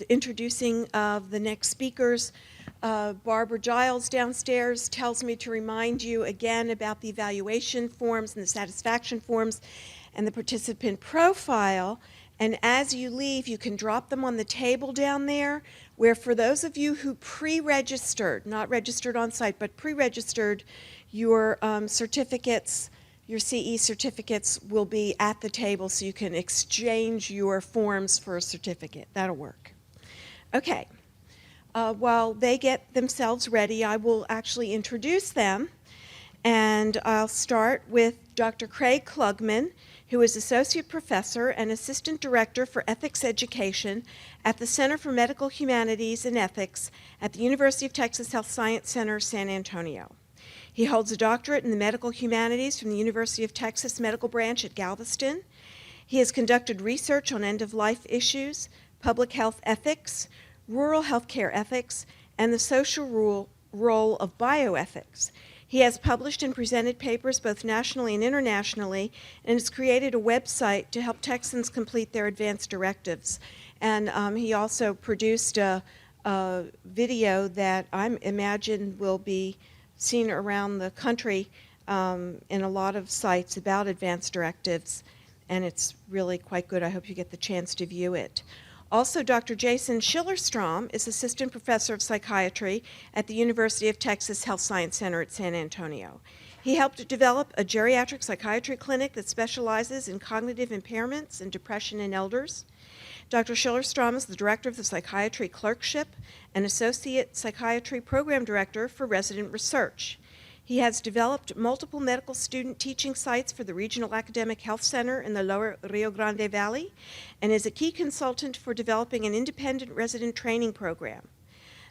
introducing the next speakers. Barbara Giles downstairs tells me to remind you again about the evaluation forms and the satisfaction forms and the participant profile. And as you leave, you can drop them on the table down there, where for those of you who pre-registered, not registered on site, but pre-registered, your certificates, your CE certificates will be at the table, so you can exchange your forms for a certificate. That'll work. Okay. While they get themselves ready, I will actually introduce them. And I'll start with Dr. Craig Klugman, who is Associate Professor and Assistant Director for Ethics Education at the Center for Medical Humanities and Ethics at the University of Texas Health Science Center, San Antonio. He holds a doctorate in the medical humanities from the University of Texas Medical Branch at Galveston. He has conducted research on end-of-life issues, public health ethics, rural healthcare ethics, and the social role of bioethics. He has published and presented papers both nationally and internationally, and has created a website to help Texans complete their advanced directives. And he also produced a video that I imagine will be seen around the country in a lot of sites about advanced directives, and it's really quite good. I hope you get the chance to view it. Also, Dr. Jason Schillerstrom is Assistant Professor of Psychiatry at the University of Texas Health Science Center at San Antonio. He helped develop a geriatric psychiatry clinic that specializes in cognitive impairments and depression in elders. Dr. Schillerstrom is the Director of the Psychiatry Clerkship and Associate Psychiatry Program Director for Resident Research. He has developed multiple medical student teaching sites for the Regional Academic Health Center in the Lower Rio Grande Valley, and is a key consultant for developing an independent resident training program.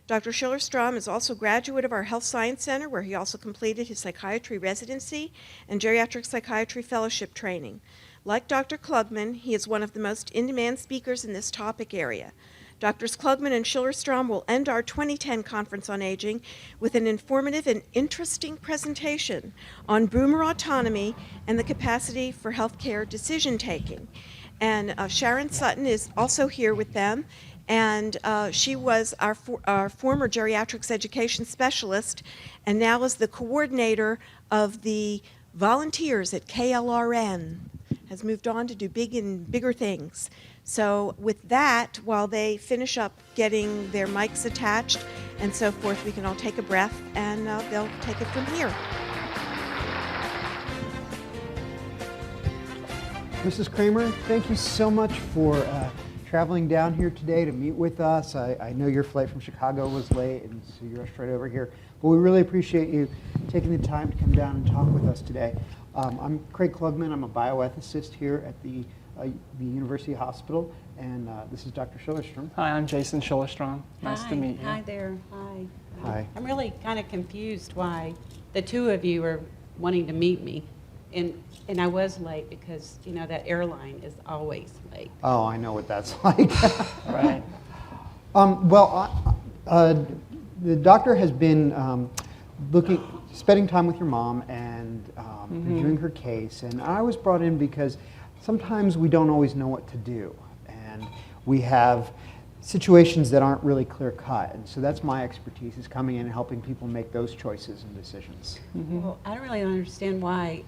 Dr. Schillerstrom is also a graduate of our Health Science Center, where he also completed his psychiatry residency and geriatric psychiatry fellowship training. Like Dr. Klugman, he is one of the most in-demand speakers in this topic area. Drs. Klugman and Schillerstrom will end our 2010 Conference on Aging with an informative and interesting presentation on boomer autonomy and the capacity for healthcare decision-taking. And Sharon Sutton is also here with them, and she was our former geriatrics education specialist, and now is the coordinator of the volunteers at KLRN, has moved on to do bigger things. So with that, while they finish up getting their mics attached and so forth, we can all take a breath, and they'll take it from here. Mrs. Kramer, thank you so much for traveling down here today to meet with us. I know your flight from Chicago was late, and so you rushed right over here. But we really appreciate you taking the time to come down and talk with us today. I'm Craig Klugman. I'm a bioethicist here at the University Hospital, and this is Dr. Schillerstrom. Hi, I'm Jason Schillerstrom. Nice to meet you. Hi there. Hi. Hi. I'm really kind of confused why the two of you are wanting to meet me. And I was late because, you know, that airline is always late. Oh, I know what that's like. Right. The doctor has been spending time with your mom and reviewing her case, and I was brought in because sometimes we don't always know what to do, and we have situations that aren't really clear-cut, and so that's my expertise, is coming in and helping people make those choices and decisions. Well, I don't really understand why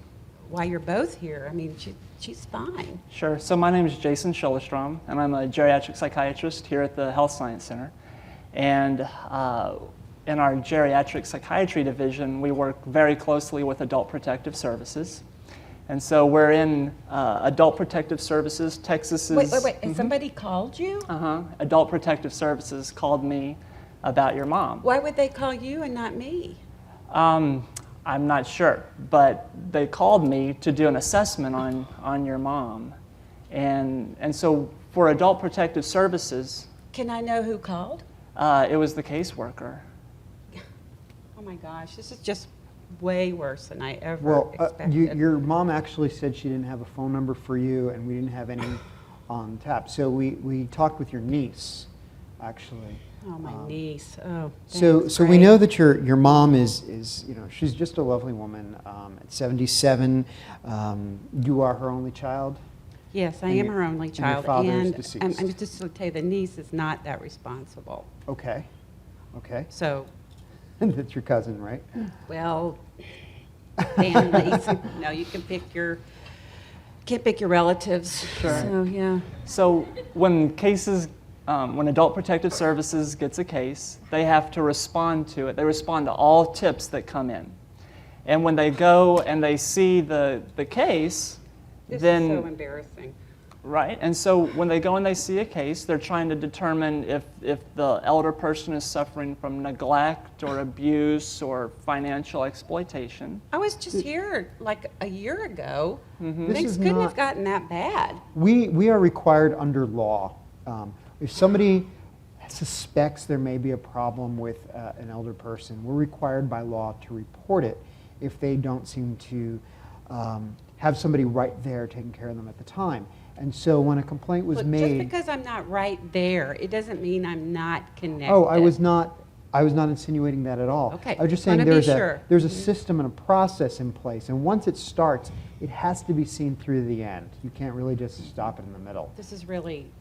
you're both here. I mean, she's fine. Sure. So my name is Jason Schillerstrom, and I'm a geriatric psychiatrist here at the Health Science Center. And in our geriatric psychiatry division, we work very closely with Adult Protective Services. And so we're in Adult Protective Services. Texas is... Wait. And somebody called you? Adult Protective Services called me about your mom. Why would they call you and not me? I'm not sure, but they called me to do an assessment on your mom. And so for Adult Protective Services... Can I know who called? It was the caseworker. Oh my gosh, this is just way worse than I ever expected. Your mom actually said she didn't have a phone number for you, and we didn't have any on tap. So we talked with your niece, actually. Oh, my niece. Oh, so we know that your mom is you know, she's just a lovely woman. At 77, you are her only child. Yes, I And am your- her only and your child. father is And deceased. I'm just going to tell you, the niece is not that responsible. Okay. Okay. So, That's your cousin, right? well, families, no, you can pick your, can't pick your relatives. Sure. So, yeah. So when when Adult Protective Services gets a case, they have to respond to it. They respond to all tips that come in. And when they go and they see the case, This then is so embarrassing. right. And so when they go and they see a case, they're trying to determine if the elder person is suffering from neglect or abuse or financial exploitation. I was just here like a year ago. This Things is couldn't not- have gotten that bad. We are required under law. If somebody suspects there may be a problem with an elder person, we're required by law to report it if they don't seem to have somebody right there taking care of them at the time. And so when a complaint was Look, made... just because I'm not right there, it doesn't mean I'm not connected. Oh, I was not insinuating that at all. Okay, I was just wanna saying be there's sure. there's a system and a process in place, and once it starts, it has to be seen through the end. You can't really just stop it in the middle. This is really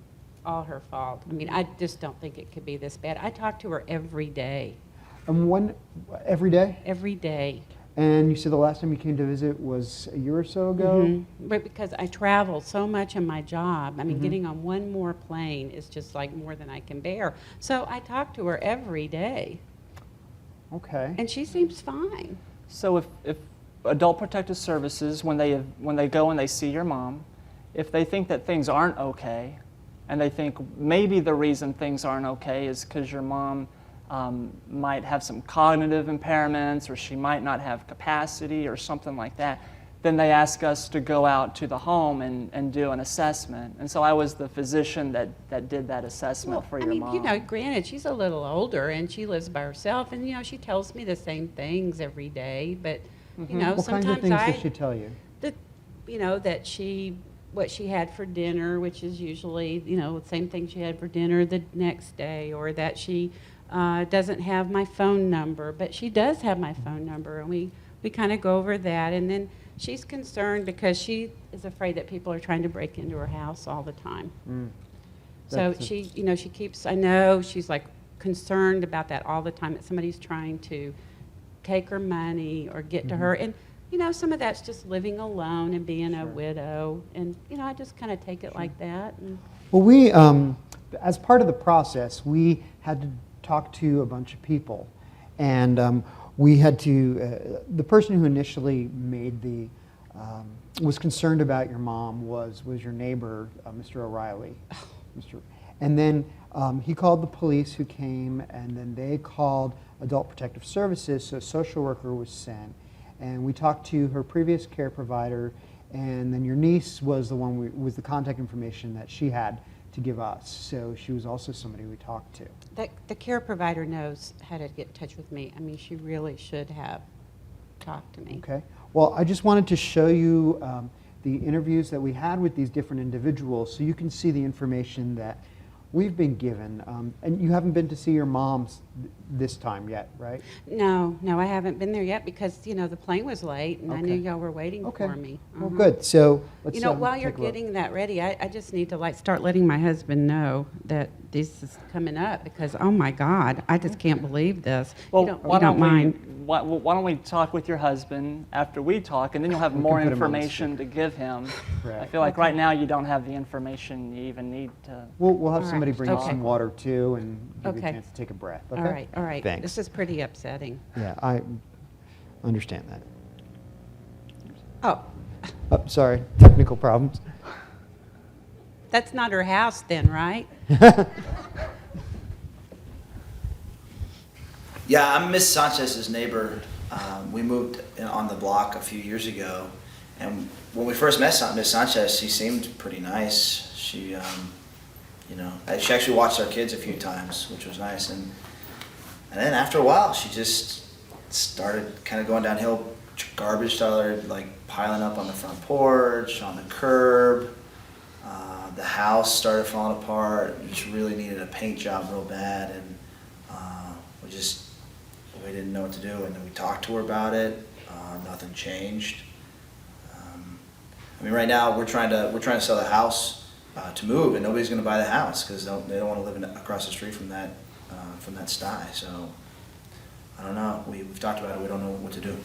all her fault. I mean, I just don't think it could be this bad. I talk to her every day, And every day? every day. And you said the last time you came to visit was a year or so ago? But because I travel so much in my job, I mean, getting on one more plane is just like more than I can bear. So I talk to her every day, Okay. and she seems fine. So if Adult Protective Services, when they go and they see your mom, if they think that things aren't okay, and they think maybe the reason things aren't okay is because your mom might have some cognitive impairments, or she might not have capacity or something like that, then they ask us to go out to the home and do an assessment. And so I was the physician that did that assessment for your mom. You know, granted, she's a little older and she lives by herself, and, you know, she tells me the same things every day, but, you know, What kinds sometimes of things does she tell you? that, you know, what she had for dinner, which is usually, you know, the same thing she had for dinner the next day, or that she doesn't have my phone number, but she does have my phone number, and we kind of go over that. And then she's concerned because she is afraid that people are trying to break into her house all the time. So That's she, you know, I know she's like concerned about that all the time, that somebody's trying to take her money or get to her. And, you know, some of that's just living alone and being a widow. And, you know, I just kind of take it like that. And Well, we, as part of the process, we had to talk to a bunch of people. And we had to, the person who initially made was concerned about your mom was your neighbor, Mr. O'Reilly. And then he called the police, who came, and then they called Adult Protective Services, so a social worker was sent. And we talked to her previous care provider, and then your niece was the one was the contact information that she had to give us. So she was also somebody we talked to. the care provider knows how to get in touch with me. I mean, she really should have talked to me. Okay. Well, I just wanted to show you the interviews that we had with these different individuals, so you can see the information that we've been given. And you haven't been to see your mom this time yet, right? No, I haven't been there yet because, you know, the plane was late and I knew Okay. y'all were waiting Okay. for me. Well, good. So let's You know, while take you're a look. getting that ready, I just need to start letting my husband know that this is coming up, because, oh my God, I just can't believe this. Well, you don't mind. Why don't we talk with your husband after we talk, and then you'll have We more can put him on the information to give him. Right. I feel like right now you don't have the information you even need to. We'll have All somebody right. bring you Okay. some water too, and give you a Okay. chance to take a breath. All Okay? right. Thanks. This is pretty upsetting. Yeah, I understand that. Oh, Oh, sorry, technical problems. that's not her house then, right? Yeah, I'm Miss Sanchez's neighbor. We moved on the block a few years ago, and when we first met Miss Sanchez, she seemed pretty nice. She, you know, she actually watched our kids a few times, which was nice. And then after a while, she just started kind of going downhill. Garbage started like piling up on the front porch, on the curb. The house started falling apart. We just really needed a paint job real bad, and we didn't know what to do. And then we talked to her about it. Nothing changed. I mean, right now we're trying to sell the house to move, and nobody's going to buy the house because they don't want to live across the street from that sty. So I don't know. We've talked about it. We don't know what to do.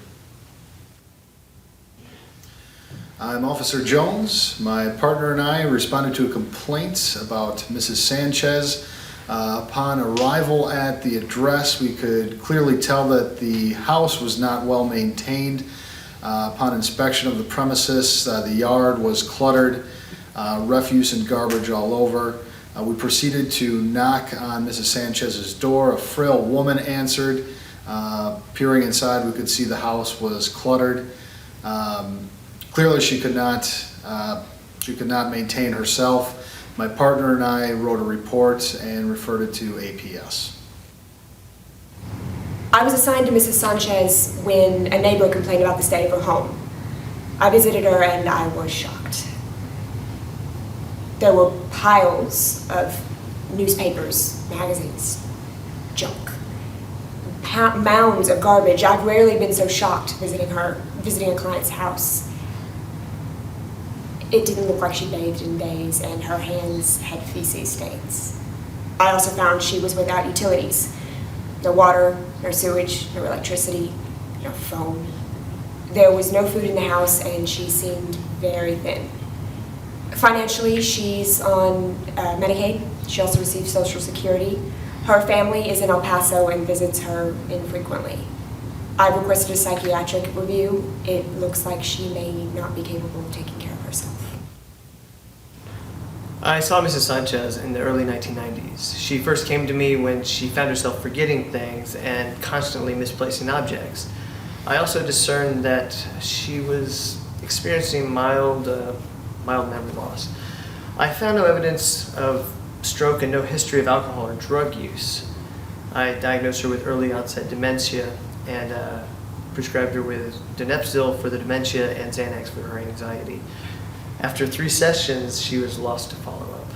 I'm Officer Jones. My partner and I responded to a complaint about Mrs. Sanchez. Upon arrival at the address, we could clearly tell that the house was not well maintained. Upon inspection of the premises, the yard was cluttered, refuse and garbage all over. We proceeded to knock on Mrs. Sanchez's door. A frail woman answered. Peering inside, we could see the house was cluttered. Clearly, she could not maintain herself. My partner and I wrote a report and referred it to APS. I was assigned to Mrs. Sanchez when a neighbor complained about the state of her home. I visited her and I was shocked. There were piles of newspapers, magazines, junk, mounds of garbage. I've rarely been so shocked visiting a client's house. It didn't look like she bathed in days, and her hands had feces stains. I also found she was without utilities. No water, no sewage, no electricity, no phone. There was no food in the house, and she seemed very thin. Financially, she's on Medicaid. She also receives Social Security. Her family is in El Paso and visits her infrequently. I've requested a psychiatric review. It looks like she may not be capable of taking care of herself. I saw Mrs. Sanchez in the early 1990s. She first came to me when she found herself forgetting things and constantly misplacing objects. I also discerned that she was experiencing mild memory loss. I found no evidence of stroke and no history of alcohol or drug use. I diagnosed her with early onset dementia and prescribed her with Donepezil for the dementia and Xanax for her anxiety. After 3 sessions, she was lost to follow-up.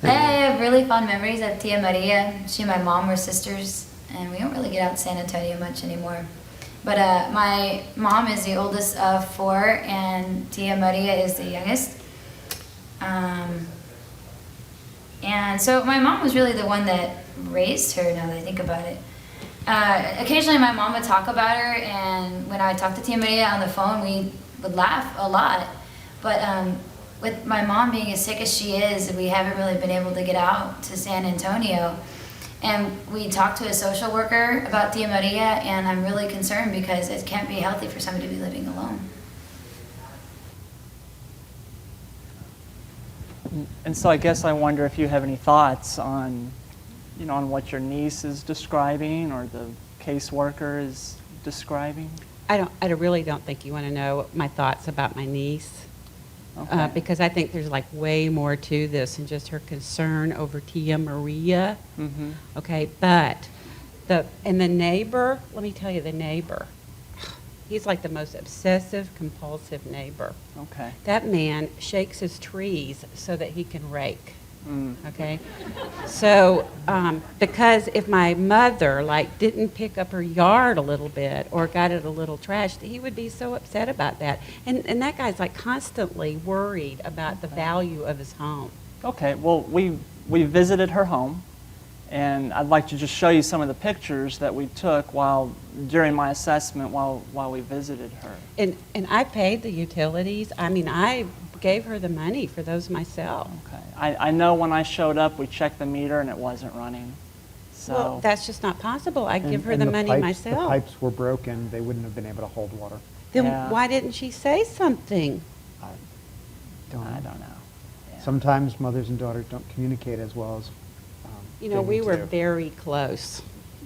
I have really fond memories of Tia Maria. She and my mom were sisters, and we don't really get out to San Antonio much anymore. But my mom is the oldest of 4, and Tia Maria is the youngest. And so my mom was really the one that raised her, now that I think about it. Occasionally my mom would talk about her, and when I talked to Tia Maria on the phone, we would laugh a lot. But with my mom being as sick as she is, we haven't really been able to get out to San Antonio. And we talked to a social worker about Tia Maria, and I'm really concerned because it can't be healthy for somebody to be living alone. And so I guess I wonder if you have any thoughts on, on what your niece is describing or the caseworker is describing. I really don't think you want to know my thoughts about my niece. Okay. Because I think there's like way more to this than just her concern over Tia Maria. Mm-hmm. Okay, but the neighbor, let me tell you, the neighbor, he's like the most obsessive, compulsive neighbor. Okay. That man shakes his trees so that he can rake. Mm. Okay, so because if my mother didn't pick up her yard a little bit or got it a little trashed, he would be so upset about that. And that guy's constantly worried about the value of his home. Okay. Well, we visited her home, and I'd like to just show you some of the pictures that we took during my assessment while we visited her. And I paid the utilities. I mean, I gave her the money for those myself. Okay. I know when I showed up, we checked the meter and it wasn't running. So Well, that's just not possible. I give her And the money pipes, myself. The pipes were broken. They wouldn't have been able to hold water. Then Yeah. why didn't she say something? I I don't know. Yeah. Sometimes mothers and daughters don't communicate as well as they We need were to. very close.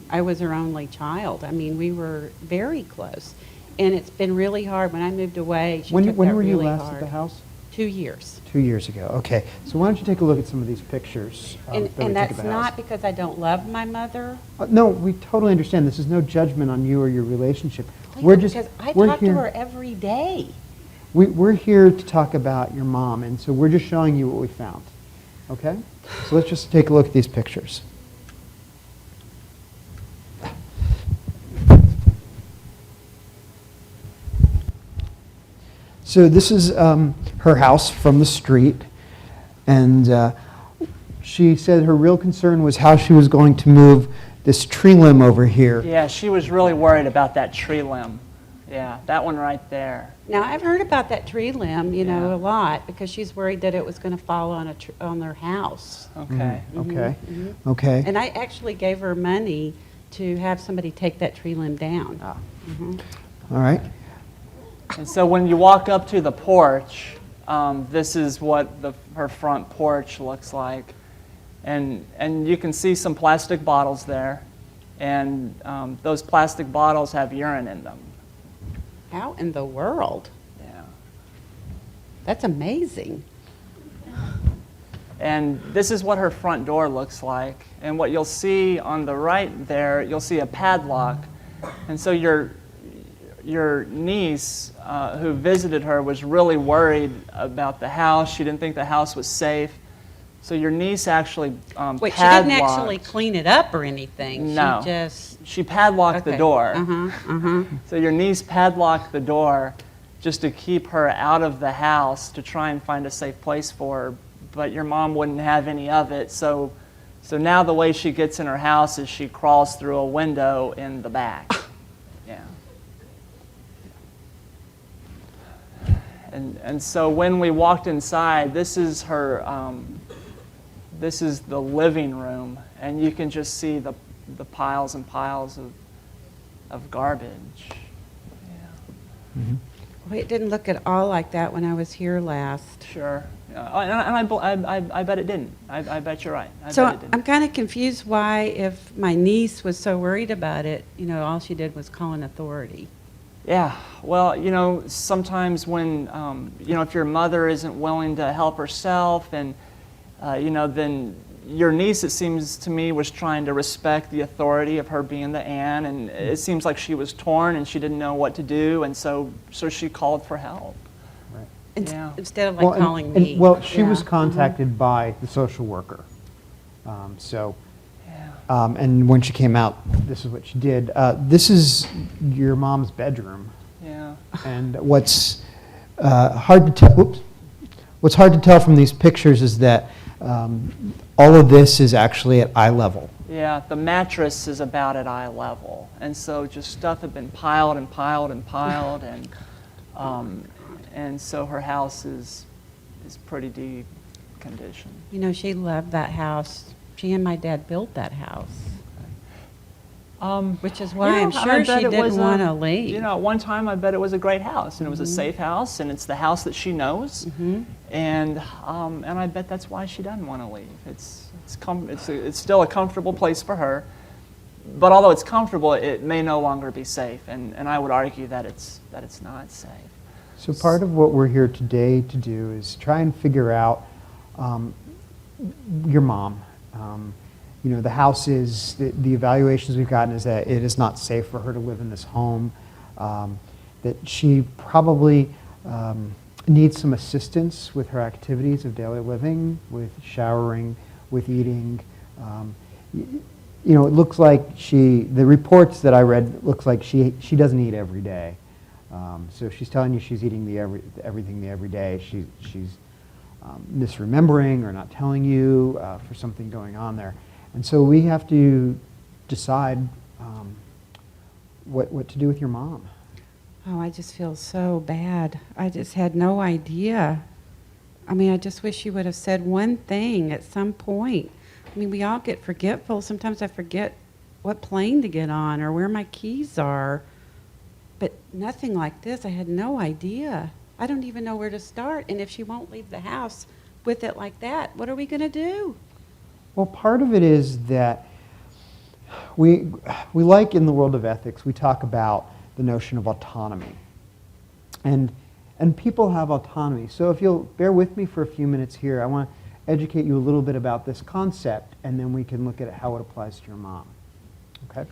I was her only child. I mean, we were very close. And it's been really hard. When I moved away, she When took were that you really last hard. at the house? 2 years. 2 years ago. Okay. So why don't you take a look at some of these pictures that we And took of that's the not house. because I don't love my mother. No, we totally understand. This is no judgment on you or your relationship. Because I talk to her every day. We're here to talk about your mom, and so we're just showing you what we found. Okay? So let's just take a look at these pictures. So this is her house from the street, and she said her real concern was how she was going to move this tree limb over here. Yeah, she was really worried about that tree limb. Yeah, that one right there. Now, I've heard about that tree limb, you know, Yeah. a lot, because she's worried that it was going to fall on on their house. Okay. Okay, okay. And I actually gave her money to have somebody take that tree limb down. All right. And so when you walk up to the porch, this is what her front porch looks like. And you can see some plastic bottles there. And those plastic bottles have urine in them. How in the world? Yeah. That's amazing. And this is what her front door looks like. And what you'll see on the right there, you'll see a padlock. And so your niece who visited her was really worried about the house. She didn't think the house was safe. So your niece actually Wait, she padlocked. didn't actually clean it up or anything. No. She just... She padlocked the Okay. door. Uh-huh. So your niece padlocked the door just to keep her out of the house, to try and find a safe place for her. But your mom wouldn't have any of it. So now the way she gets in her house is she crawls through a window in the back. Yeah. And so when we walked inside, this is her. This is the living room, and you can just see the piles and piles of garbage. Yeah. Well, it didn't look at all like that when I was here last. Sure. And I bet it didn't. I bet you're right. I bet it So didn't. I'm kind of confused why, if my niece was so worried about it, you know, all she did was call an authority. Yeah, well, you know, sometimes when, you know, if your mother isn't willing to help herself, and, you know, then your niece, it seems to me, was trying to respect the authority of her being the Ann, and it seems like she was torn and she didn't know what to do, and so she called for help. Yeah. Instead of like Well, calling me. well, she was Yeah. contacted by the social worker. And when she came out, this is what she did. This is your mom's bedroom. Yeah. And what's hard to tell, what's hard to tell from these pictures is that all of this is actually at eye level. Yeah, the mattress is about at eye level, and so just stuff had been piled and piled and piled, and so her house is pretty deep condition. You know, she loved that house. She and my dad built that house, which is why I'm sure she didn't want to leave. You know, at one time I bet it was a great house, and it was a safe house, and it's the house that she knows, and I bet that's why she doesn't want to leave. It's still a comfortable place for her, but although it's comfortable, it may no longer be safe, and I would argue that it's not safe. So part of what we're here today to do is try and figure out your mom. You know, the house is, the evaluations we've gotten is that it is not safe for her to live in this home, that she probably needs some assistance with her activities of daily living, with showering, with eating. You know, it looks like the reports that I read, looks like she doesn't eat every day. So she's telling you she's eating everything every day. She's misremembering or not telling you for something going on there. And so we have to decide what to do with your mom. Oh, I just feel so bad. I just had no idea. I mean, I just wish she would have said one thing at some point. I mean, we all get forgetful. Sometimes I forget what plane to get on or where my keys are. But nothing like this. I had no idea. I don't even know where to start. And if she won't leave the house with it like that, what are we going to do? Well, part of it is that we like in the world of ethics, we talk about the notion of autonomy. And people have autonomy. So if you'll bear with me for a few minutes here, I want to educate you a little bit about this concept, and then we can look at how it applies to your mom. Okay?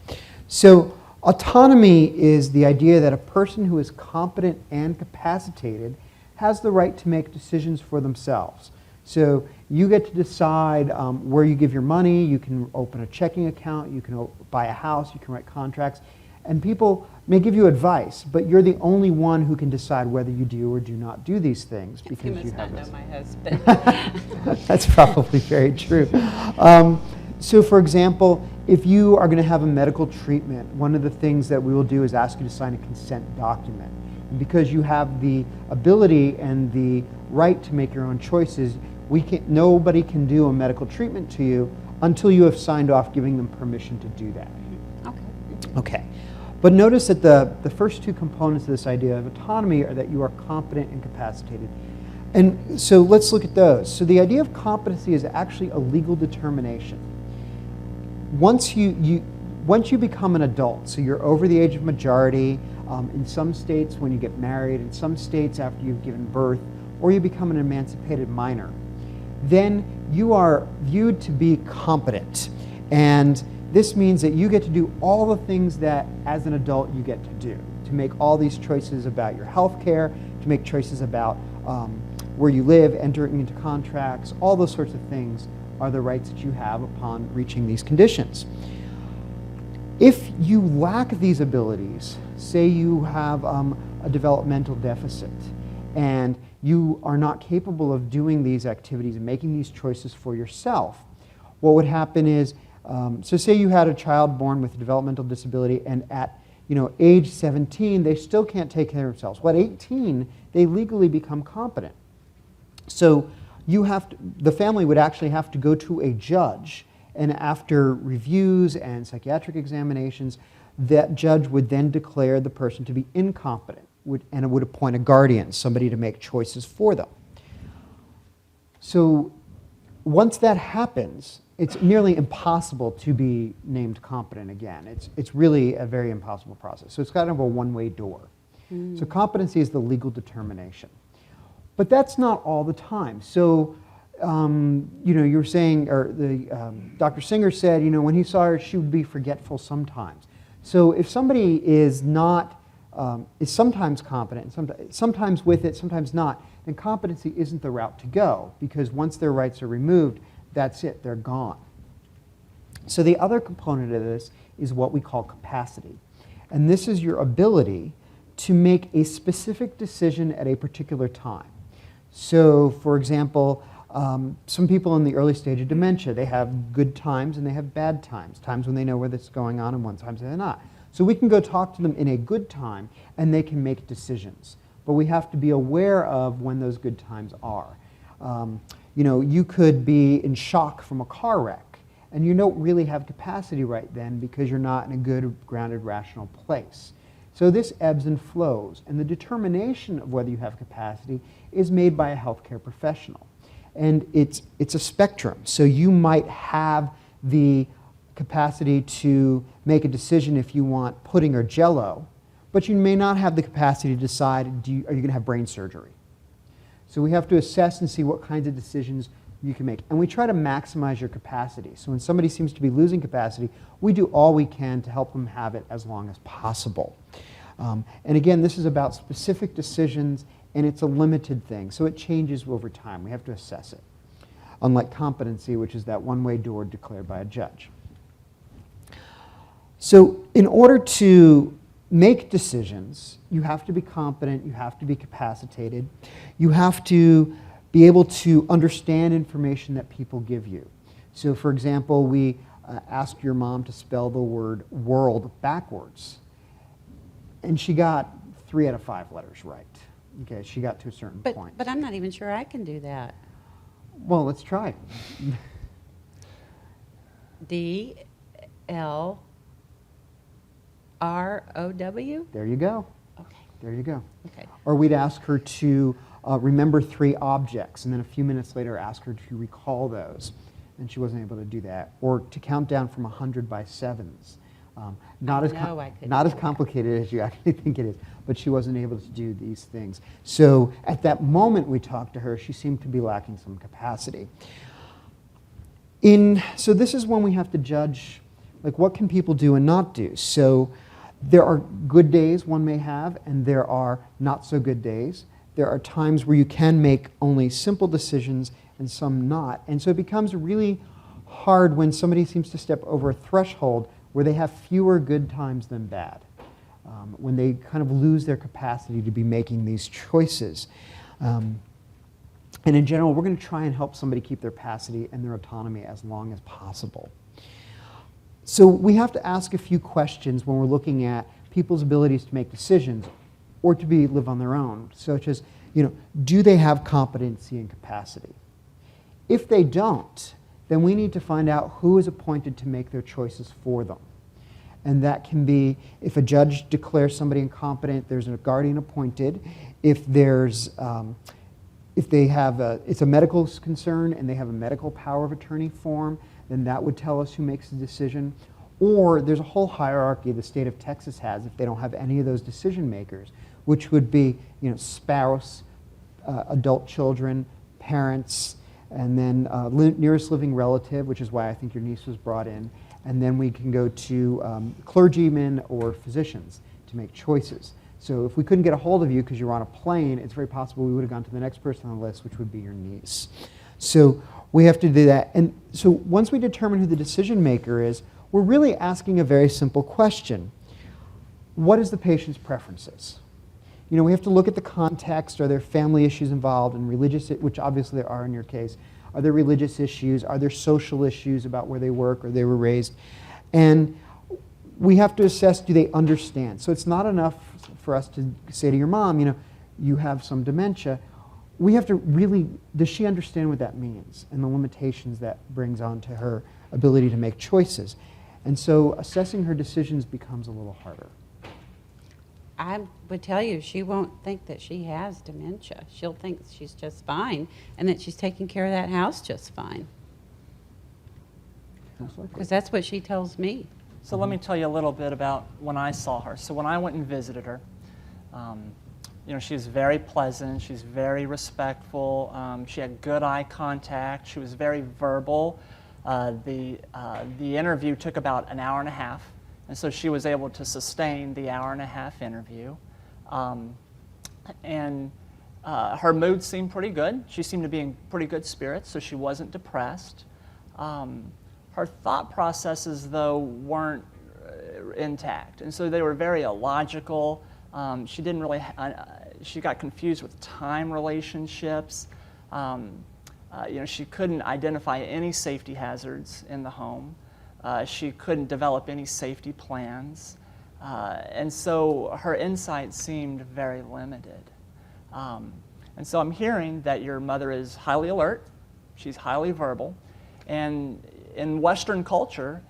So autonomy is the idea that a person who is competent and capacitated has the right to make decisions for themselves. So you get to decide where you give your money, you can open a checking account, you can buy a house, you can write contracts, And people may give you advice, but you're the only one who can decide whether you do or do not do these things You because must you not have know this. my husband. That's probably very true. So for example, if you are going to have a medical treatment, one of the things that we will do is ask you to sign a consent document. And because you have the ability and the right to make your own choices, nobody can do a medical treatment to you until you have signed off giving them permission to do that. Okay. Okay. But notice that the first two components of this idea of autonomy are that you are competent and capacitated. And so let's look at those. So the idea of competency is actually a legal determination. Once you become an adult, so you're over the age of majority, in some states when you get married, in some states after you've given birth, or you become an emancipated minor, then you are viewed to be competent. And this means that you get to do all the things that as an adult you get to do, to make all these choices about your health care, to make choices about where you live, entering into contracts, all those sorts of things are the rights that you have upon reaching these conditions. If you lack these abilities, say you have a developmental deficit and you are not capable of doing these activities and making these choices for yourself, what would happen is, so say you had a child born with a developmental disability and at age 17, they still can't take care of themselves. Well, at 18, they legally become competent. So the family would actually have to go to a judge, and after reviews and psychiatric examinations, that judge would then declare the person to be incompetent, and it would appoint a guardian, somebody to make choices for them. So once that happens, it's nearly impossible to be named competent again. It's really a very impossible process. So it's kind of a one-way door. So competency is the legal determination. But that's not all the time. So, you were saying, or Dr. Singer said, when he saw her, she would be forgetful sometimes. So if somebody is sometimes competent, sometimes with it, sometimes not, then competency isn't the route to go, because once their rights are removed, that's it, they're gone. So the other component of this is what we call capacity. And this is your ability to make a specific decision at a particular time. So, for example, some people in the early stage of dementia, they have good times and they have bad times, times when they know what's going on and one times they're not. So we can go talk to them in a good time and they can make decisions. But we have to be aware of when those good times are. You could be in shock from a car wreck and you don't really have capacity right then because you're not in a good, grounded, rational place. So this ebbs and flows, and the determination of whether you have capacity is made by a healthcare professional. And it's a spectrum. So you might have the capacity to make a decision if you want pudding or Jell-O, but you may not have the capacity to decide, are you going to have brain surgery? So we have to assess and see what kinds of decisions you can make. And we try to maximize your capacity. So when somebody seems to be losing capacity, we do all we can to help them have it as long as possible. And again, this is about specific decisions, and it's a limited thing. So it changes over time. We have to assess it. Unlike competency, which is that one-way door declared by a judge. So in order to make decisions, you have to be competent, you have to be capacitated, you have to be able to understand information that people give you. So for example, we asked your mom to spell the word world backwards, and she got 3 out of 5 letters right. Okay, she got to a certain point. But I'm not even sure I can do that. Well, let's try. DLROW? There you go. Okay. There you go. Okay. Or we'd ask her to remember 3 objects, and then a few minutes later ask her to recall those. And she wasn't able to do that. Or to count down from 100 by 7s. Not as complicated as you actually think it is, but she wasn't able to do these things. So at that moment we talked to her, she seemed to be lacking some capacity. So this is when we have to judge, like, what can people do and not do. So there are good days one may have, and there are not so good days. There are times where you can make only simple decisions and some not. And so it becomes really hard when somebody seems to step over a threshold where they have fewer good times than bad. when they kind of lose their capacity to be making these choices. And in general, we're going to try and help somebody keep their capacity and their autonomy as long as possible. So we have to ask a few questions when we're looking at people's abilities to make decisions or to live on their own, such as, do they have competency and capacity? If they don't, then we need to find out who is appointed to make their choices for them. And that can be, if a judge declares somebody incompetent, there's a guardian appointed. If there's, if they have it's a medical concern and they have a medical power of attorney form, then that would tell us who makes the decision. Or there's a whole hierarchy the state of Texas has if they don't have any of those decision makers, which would be, spouse, adult children, parents, and then nearest living relative, which is why I think your niece was brought in. And then we can go to clergymen or physicians to make choices. So if we couldn't get a hold of you because you were on a plane, it's very possible we would have gone to the next person on the list, which would be your niece. So we have to do that. And so once we determine who the decision maker is, we're really asking a very simple question. What is the patient's preferences? We have to look at the context. Are there family issues involved and religious, which obviously there are in your case? Are there religious issues? Are there social issues about where they work or they were raised? And we have to assess, do they understand? So it's not enough for us to say to your mom, you have some dementia. We have to really, does she understand what that means and the limitations that brings on to her ability to make choices? And so assessing her decisions becomes a little harder. I would tell you, she won't think that she has dementia. She'll think she's just fine and that she's taking care of that house just fine. Because that's what she tells me. So let me tell you a little bit about when I saw her. So when I went and visited her, she's very pleasant, she's very respectful, she had good eye contact, she was very verbal. The interview took about an hour and a half, and so she was able to sustain the hour-and-a-half interview. And her mood seemed pretty good. She seemed to be in pretty good spirits, so she wasn't depressed. Her thought processes, though, weren't intact, and so they were very illogical. She didn't really, she got confused with time relationships. She couldn't identify any safety hazards in the home. She couldn't develop any safety plans. And so her insight seemed very limited. And so I'm hearing that your mother is highly alert, she's highly verbal, and in Western culture,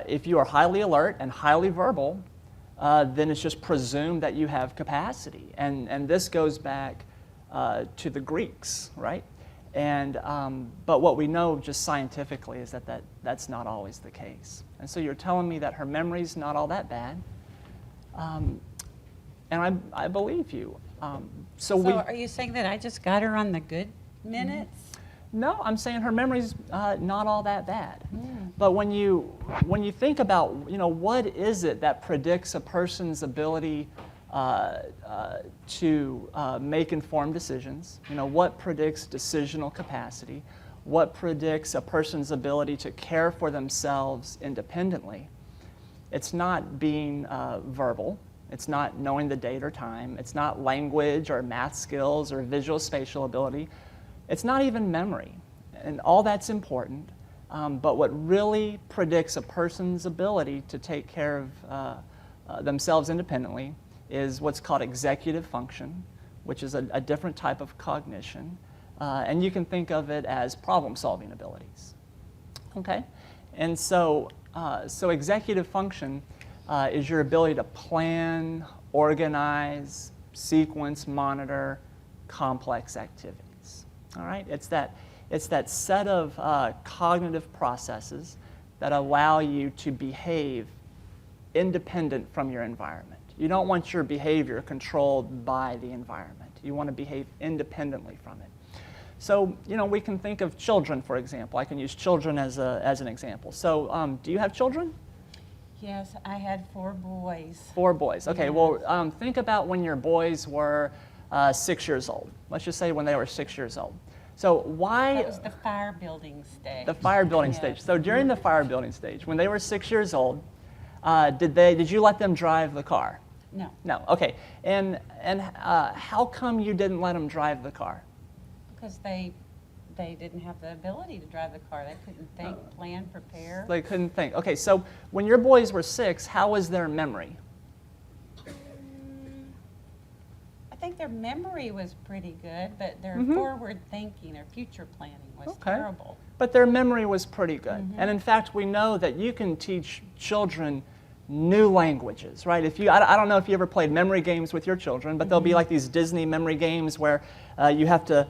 if you are highly alert and highly verbal, then it's just presumed that you have capacity. And this goes back to the Greeks, right? And, but what we know just scientifically is that that's not always the case. And so you're telling me that her memory's not all that bad, and I believe you. So are you saying that I just got her on the good minutes? No, I'm saying her memory's not all that bad. But when you think about, what is it that predicts a person's ability to make informed decisions? What predicts decisional capacity? What predicts a person's ability to care for themselves independently? It's not being verbal. It's not knowing the date or time. It's not language or math skills or visual spatial ability. It's not even memory. And all that's important. But what really predicts a person's ability to take care of themselves independently is what's called executive function, which is a different type of cognition. And you can think of it as problem-solving abilities. Okay? And so executive function is your ability to plan, organize, sequence, monitor complex activities. All right? It's that set of cognitive processes that allow you to behave independent from your environment. You don't want your behavior controlled by the environment. You want to behave independently from it. So, we can think of children, for example. I can use children as an example. So, do you have children? Yes, I had 4 boys. 4 boys. Okay, Yes. well, think about when your boys were 6 years old. Let's just say when they were 6 years old. So why? That was the fire building stage. The fire building stage. So during the fire building stage, when they were 6 years old, did you let them drive the car? No, No. Okay. And how come you didn't let them drive the car? because they didn't have the ability to drive the car. They couldn't think, plan, prepare. They couldn't think. Okay. So when your boys were 6, how was their memory? I think their memory was pretty good, but their forward thinking, their future planning was terrible. But their memory was pretty good. And in fact, we know that you can teach children new languages, right? If you, I don't know if you ever played memory games with your children, but there'll be like these Disney memory games where you have to,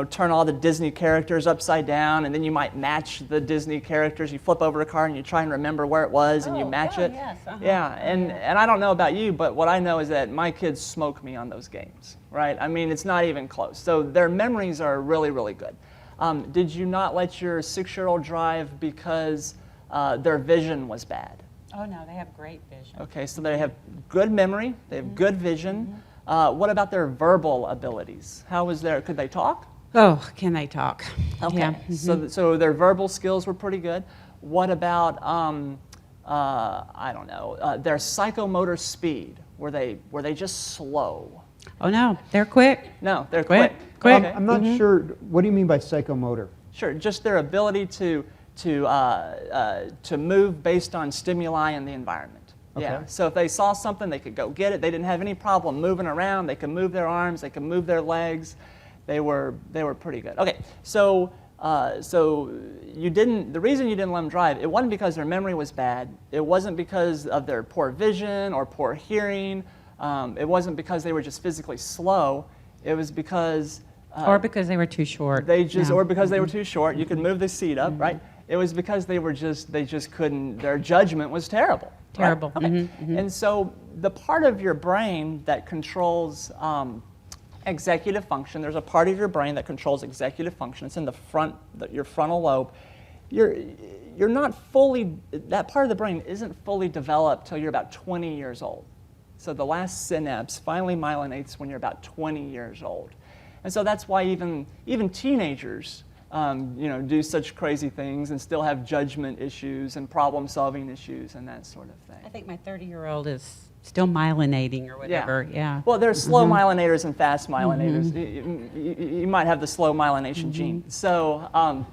turn all the Disney characters upside down, and then you might match the Disney characters. You flip over a card and you try and remember where it was, and you match it. Yes, Yeah, and I don't know about you, but what I know is that my kids smoke me on those games, right? I mean, it's not even close. So their memories are really, really good. Did you not let your 6-year-old drive because their vision was bad? Oh, no, they have great vision. Okay, so they have good memory, they have good vision. What about their verbal abilities? How was could they talk? Oh, can they talk? Okay, Yeah. so their verbal skills were pretty good. What about, I don't know, their psychomotor speed? Were they just slow? Oh, no, they're quick. No, they're Quick, quick. quick. Okay. I'm not sure, what do you mean by psychomotor? Sure, just their ability to move based on stimuli in the environment. Yeah. Okay. So if they saw something, they could go get it. They didn't have any problem moving around. They could move their arms. They could move their legs. They were pretty good. Okay. So you didn't. The reason you didn't let them drive, it wasn't because their memory was bad. It wasn't because of their poor vision or poor hearing. It wasn't because they were just physically slow. It was because Or because they were too short. or because they were too short. You could move the seat up, right? It was because they just couldn't. Their judgment was terrible. right? Terrible. Okay. And so the part of your brain that controls executive function, there's a part of your brain that controls executive function. It's in the front, your frontal lobe. You're not fully. That part of the brain isn't fully developed till you're about 20 years old. So the last synapse finally myelinates when you're about 20 years old. And so that's why even teenagers, do such crazy things and still have judgment issues and problem-solving issues and that sort of I thing. think my 30-year-old is still myelinating or whatever. Yeah. Well, there's slow myelinators and fast myelinators. You might have the slow myelination gene. So,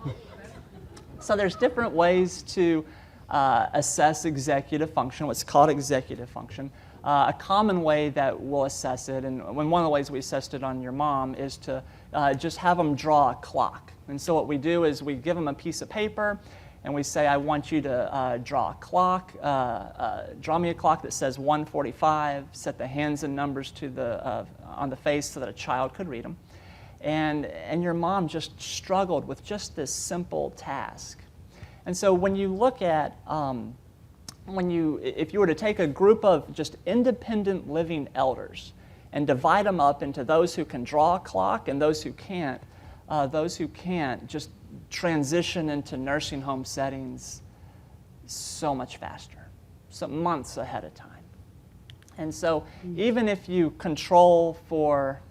so there's different ways to assess executive function, what's called executive function. A common way that we'll assess it, and one of the ways we assessed it on your mom, is to just have them draw a clock. And so what we do is we give them a piece of paper, and we say, I want you to draw a clock, draw me a clock that says 1:45, set the hands and numbers to on the face so that a child could read them. And your mom just struggled with just this simple task. And so when you look at if you were to take a group of just independent living elders and divide them up into those who can draw a clock and those who can't just transition into nursing home settings so much faster, so months ahead of time. And so even if you control for,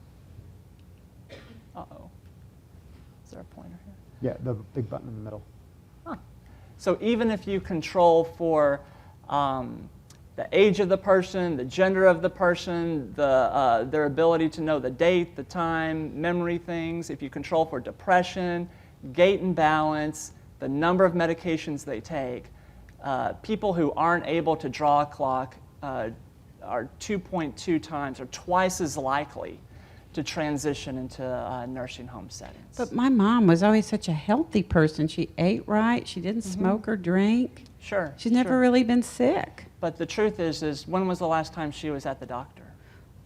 is there a pointer here? Yeah, the big button in the middle. So even if you control for the age of the person, the gender of the person, their ability to know the date, the time, memory things, if you control for depression, gait and balance, the number of medications they take, people who aren't able to draw a clock are 2.2 times or twice as likely to transition into nursing home settings. But my mom was always such a healthy person. She ate right. She didn't smoke or drink. Sure. She's never sure. really been sick. But the truth is when was the last time she was at the doctor?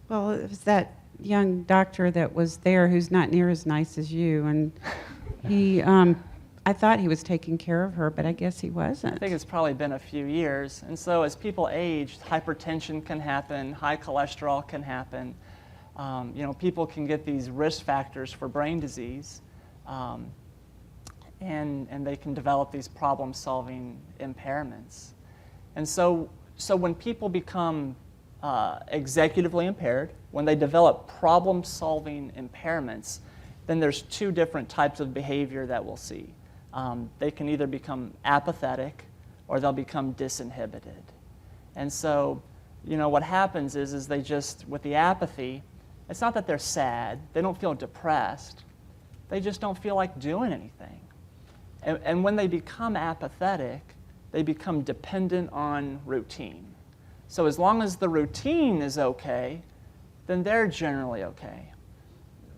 Well, it was that young doctor that was there who's not near as nice as you. And he, I thought he was taking care of her, but I guess he wasn't. I think it's probably been a few years. And so as people age, hypertension can happen, high cholesterol can happen. People can get these risk factors for brain disease, and they can develop these problem-solving impairments. And so when people become executively impaired, when they develop problem-solving impairments, then there's two different types of behavior that we'll see. They can either become apathetic or they'll become disinhibited. And so what happens is they just, with the apathy, it's not that they're sad, they don't feel depressed, they just don't feel like doing anything. And when they become apathetic, they become dependent on routine. So as long as the routine is okay, then they're generally okay.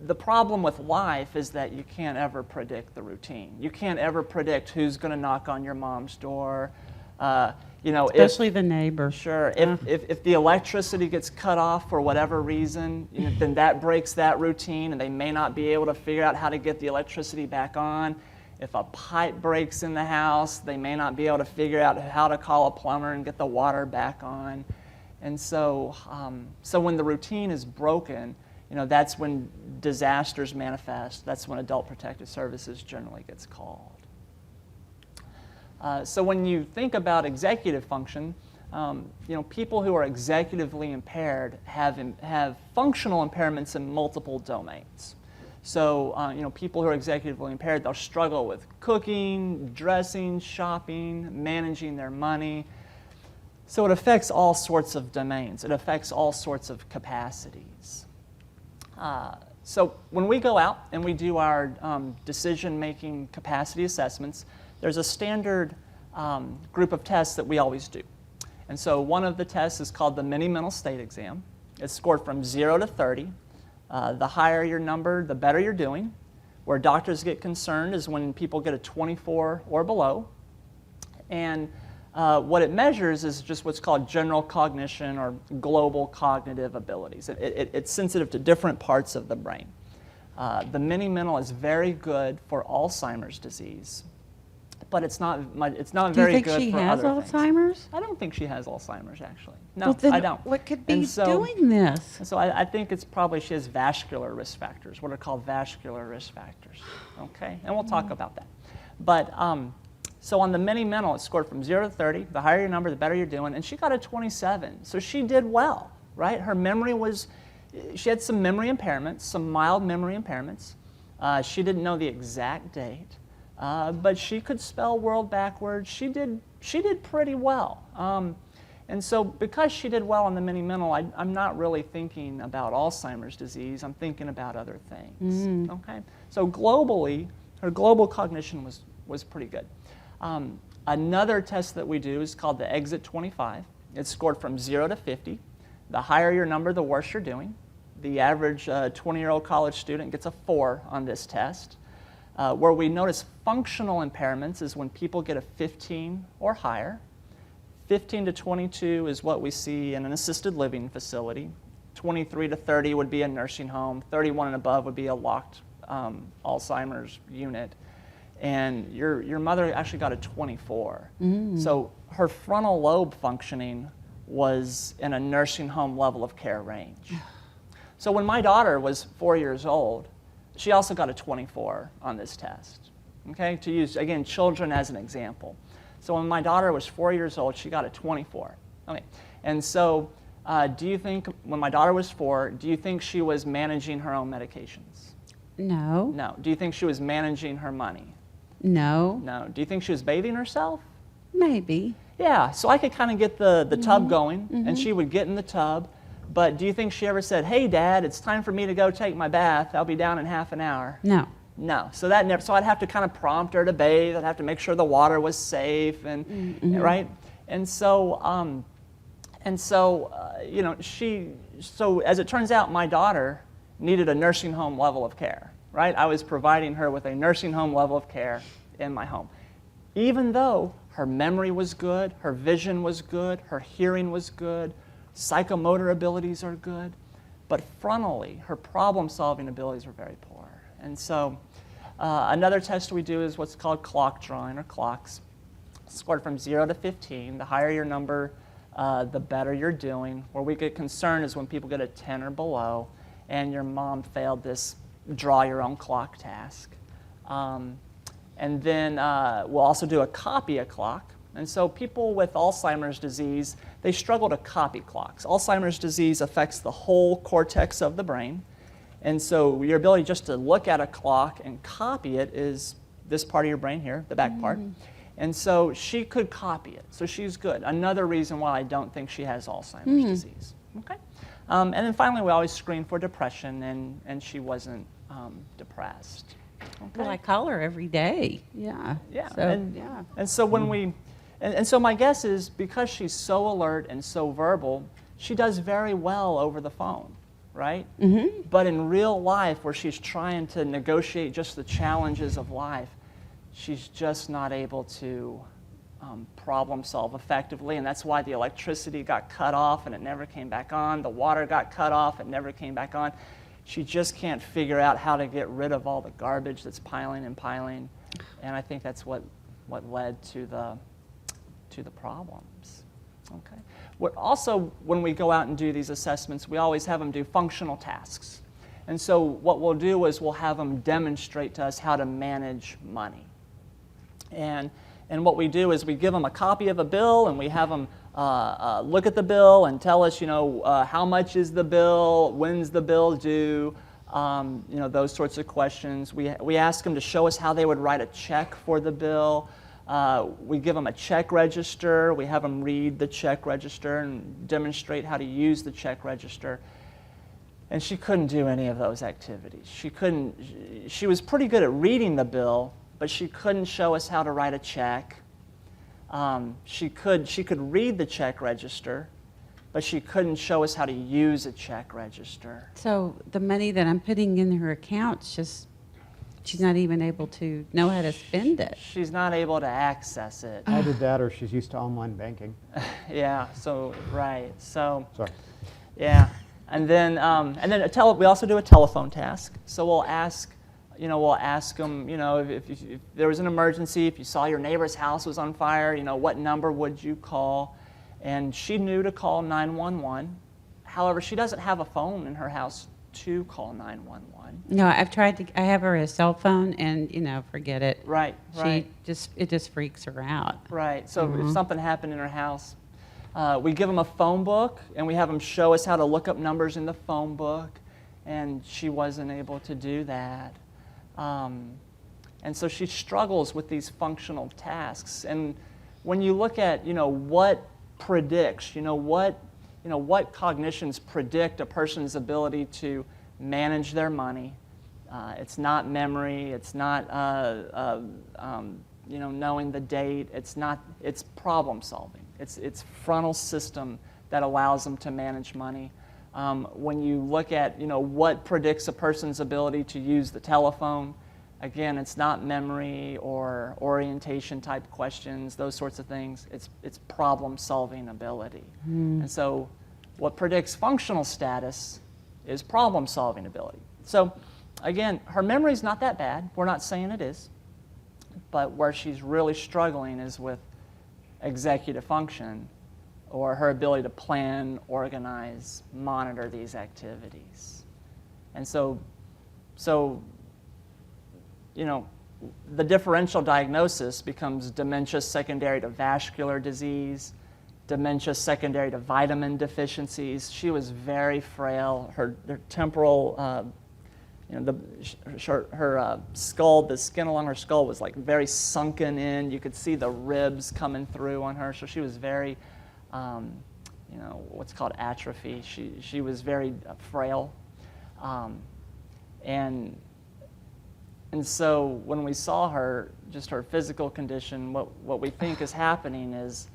The problem with life is that you can't ever predict the routine. You can't ever predict who's going to knock on your mom's door. Especially the neighbor. Sure. If the electricity gets cut off for whatever reason, then that breaks that routine, and they may not be able to figure out how to get the electricity back on. If a pipe breaks in the house, they may not be able to figure out how to call a plumber and get the water back on. And so, when the routine is broken, that's when disasters manifest. That's when Adult Protective Services generally gets called. So when you think about executive function, people who are executively impaired have functional impairments in multiple domains. So, people who are executively impaired, they'll struggle with cooking, dressing, shopping, managing their money. So it affects all sorts of domains. It affects all sorts of capacities. So when we go out and we do our decision-making capacity assessments, there's a standard group of tests that we always do. And so one of the tests is called the mini mental state exam. It's scored from 0 to 30. The higher your number, the better you're doing. Where doctors get concerned is when people get a 24 or below. And what it measures is just what's called general cognition or global cognitive abilities. It's sensitive to different parts of the brain. The mini mental is very good for Alzheimer's disease, but it's not very good for other things. Do you think she has Alzheimer's? I don't think she has Alzheimer's, actually. No, Well, then I don't. what could be And so- doing this? So I think it's probably she has vascular risk factors, what are called vascular risk factors. Okay, and we'll talk about that. But so on the mini mental, it's scored from 0 to 30. The higher your number, the better you're doing. And she got a 27, so she did well, right? Her memory she had some memory impairments, some mild memory impairments. She didn't know the exact date, but she could spell world backwards. She did pretty well. And so because she did well on the mini mental, I'm not really thinking about Alzheimer's disease. I'm thinking about other things. Okay. So globally, her global cognition was pretty good. Another test that we do is called the Exit 25. It's scored from 0 to 50. The higher your number, the worse you're doing. The average 20-year-old college student gets a 4 on this test. Where we notice functional impairments is when people get a 15 or higher. 15 to 22 is what we see in an assisted living facility. 23 to 30 would be a nursing home. 31 and above would be a locked Alzheimer's unit. And your mother actually got a 24. So her frontal lobe functioning was in a nursing home level of care range. So when my daughter was 4 years old, she also got a 24 on this test. Okay, to use, again, children as an example. So when my daughter was 4 years old, she got a 24. Okay, and so do you think, when my daughter was 4, do you think she was managing her own medications? No. No. Do you think she was managing her money? No. No. Do you think she was bathing herself? Maybe. Yeah, so I could kind of get the tub going, and she would get in the tub, but do you think she ever said, "Hey, Dad, it's time for me to go take my bath. I'll be down in half an hour"? No. No. So that never. So I'd have to kind of prompt her to bathe. I'd have to make sure the water was safe, and right. And so, she. So as it turns out, my daughter needed a nursing home level of care. Right. I was providing her with a nursing home level of care in my home, even though her memory was good, her vision was good, her hearing was good, psychomotor abilities are good, but frontally, her problem-solving abilities were very poor. And so another test we do is what's called clock drawing, or clocks, scored from 0 to 15. The higher your number, the better you're doing. Where we get concerned is when people get a 10 or below, and your mom failed this draw your own clock task. And then we'll also do a copy a clock. And so people with Alzheimer's disease, they struggle to copy clocks. Alzheimer's disease affects the whole cortex of the brain. And so your ability just to look at a clock and copy it is this part of your brain here, the back part. And so she could copy it, so she's good. Another reason why I don't think she has Alzheimer's disease. Okay. And then finally, we always screen for depression, and she wasn't depressed. Okay. Well, I call her every day. Yeah. Yeah. So, And so when we, and so my guess is because she's so alert and so verbal, she does very well over the phone, right? Mm-hmm. But in real life, where she's trying to negotiate just the challenges of life, she's just not able to problem solve effectively, and that's why the electricity got cut off and it never came back on. The water got cut off, it never came back on. She just can't figure out how to get rid of all the garbage that's piling and piling, and I think that's what led to the problems. Okay. We're also, when we go out and do these assessments, we always have them do functional tasks, and so what we'll do is we'll have them demonstrate to us how to manage money. And what we do is we give them a copy of a bill, and we have them look at the bill and tell us, how much is the bill, when's the bill due, those sorts of questions. We ask them to show us how they would write a check for the bill. We give them a check register. We have them read the check register and demonstrate how to use the check register. And she couldn't do any of those activities. She was pretty good at reading the bill, but she couldn't show us how to write a check. She could read the check register, but she couldn't show us how to use a check register. So the money that I'm putting in her account, she's not even able to know how to spend it. She's not able to access it. Either that or she's used to online banking. Yeah, so, right. So, Sorry. yeah. And then we also do a telephone task. So we'll ask them, if there was an emergency, if you saw your neighbor's house was on fire, what number would you call? And she knew to call 911. However, she doesn't have a phone in her house to call 911. No, I have her a cell phone, and forget it. Right. It just freaks her out. Right. So if something happened in her house, we give them a phone book, and we have them show us how to look up numbers in the phone book, and she wasn't able to do that. And so she struggles with these functional tasks. And when you look at, what predicts, what cognitions predict a person's ability to manage their money, it's not memory, it's not, knowing the date, it's problem solving. It's frontal system that allows them to manage money. When you look at, what predicts a person's ability to use the telephone, again, it's not memory or orientation type questions, those sorts of things. It's problem-solving ability. And so what predicts functional status is problem-solving ability. So again, her memory's not that bad. We're not saying it is. But where she's really struggling is with executive function, or her ability to plan, organize, monitor these activities. And so the differential diagnosis becomes dementia secondary to vascular disease, dementia secondary to vitamin deficiencies. She was very frail. Her temporal, her skull, the skin along her skull was like very sunken in. You could see the ribs coming through on her. So she was very, what's called atrophy. She was very frail. And so when we saw her, just her physical condition, what we think is happening is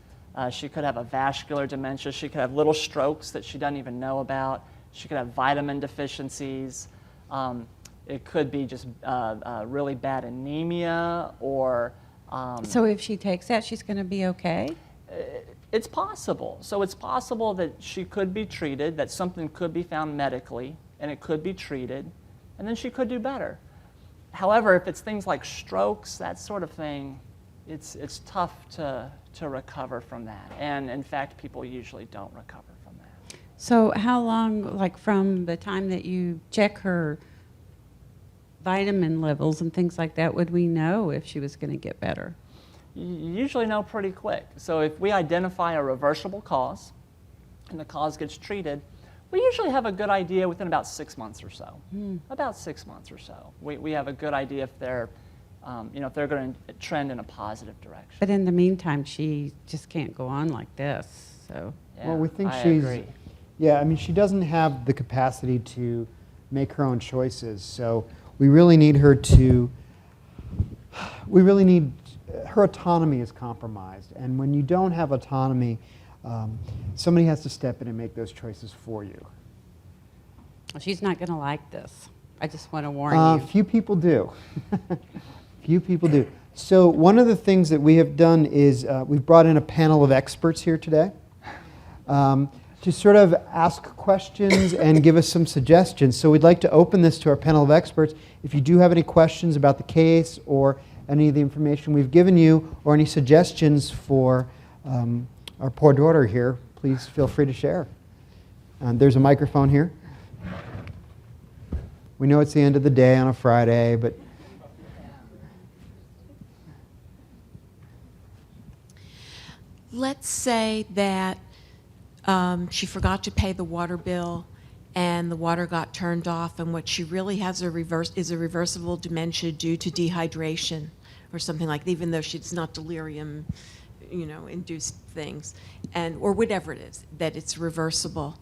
she could have a vascular dementia. She could have little strokes that she doesn't even know about. She could have vitamin deficiencies. It could be just really bad anemia or... So if she takes that, she's going to be okay? It's possible. So it's possible that she could be treated, that something could be found medically, and it could be treated, and then she could do better. However, if it's things like strokes, that sort of thing, it's tough to recover from that. And in fact, people usually don't recover from that. So how long, like from the time that you check her vitamin levels and things like that, would we know if she was going to get better? You usually know pretty quick. So if we identify a reversible cause and the cause gets treated, we usually have a good idea within about 6 months or so. About 6 months or so. We have a good idea if they're if they're going to trend in a positive direction. But in the meantime, she just can't go on like this, so. Yeah, Well, we think I she's, agree. yeah, I mean, she doesn't have the capacity to make her own choices. So we really need her to, her autonomy is compromised. And when you don't have autonomy, somebody has to step in and make those choices for you. She's not going to like this. I just want to warn you. Few people do. Few people do. So one of the things that we have done is we've brought in a panel of experts here today to sort of ask questions and give us some suggestions. So we'd like to open this to our panel of experts. If you do have any questions about the case or any of the information we've given you or any suggestions for our poor daughter here, please feel free to share. There's a microphone here. We know it's the end of the day on a Friday, but let's say that she forgot to pay the water bill and the water got turned off, and what she really has is a reversible dementia due to dehydration or something like that, even though she's not delirium, induced things, or whatever it is, that it's reversible.